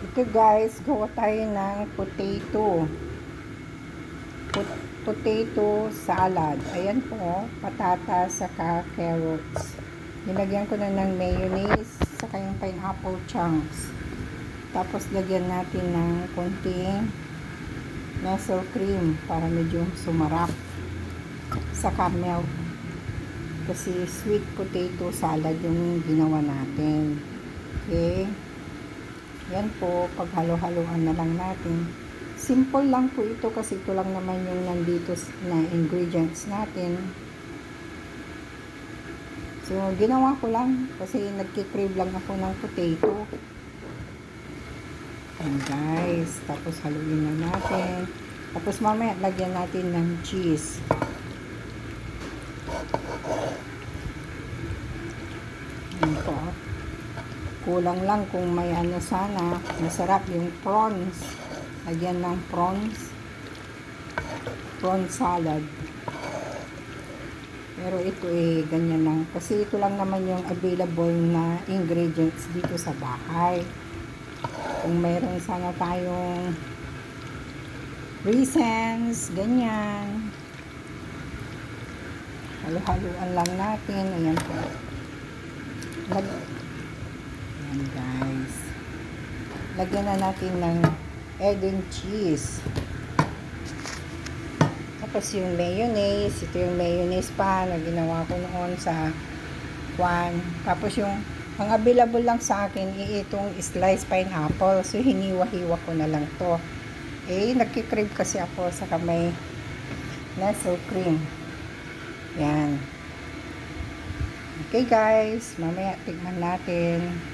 Ito guys, gawa tayo ng potato salad. Ayan po, patatas saka carrots. Nilagyan ko na ng mayonnaise saka yung pineapple chunks. Tapos lagyan natin ng konting nestle cream para medyo sumarap. Saka milk. Kasi sweet potato salad yung ginawa natin. Okay. Yan po, paghalo-haluan na lang natin. Simple lang po ito kasi ito lang naman yung nandito na ingredients natin. So, ginawa ko lang kasi nagkikrave lang ako ng potato. Ayan guys, tapos haluin na natin. Tapos mamaya lagyan natin ng cheese. Ayan po. Kulang lang kung may ano sana. Masarap yung prawns. Lagyan ng prawns. Prawn salad. Pero ito ganyan lang. Kasi ito lang naman yung available na ingredients dito sa bahay. Kung mayroon sana tayong raisins, ganyan. Halo-haluan lang natin. Ayan po. Ayan guys. Lagyan na natin ng egg and cheese. Tapos yung mayonnaise. Ito yung mayonnaise pa na ginawa ko noon sa Juan. Tapos yung ang available lang sa akin itong sliced pineapple. So hiniwa-hiwa ko na lang to. Nagkikrave kasi ako sa may nestle cream. Yan. Okay guys, mamaya tignan natin.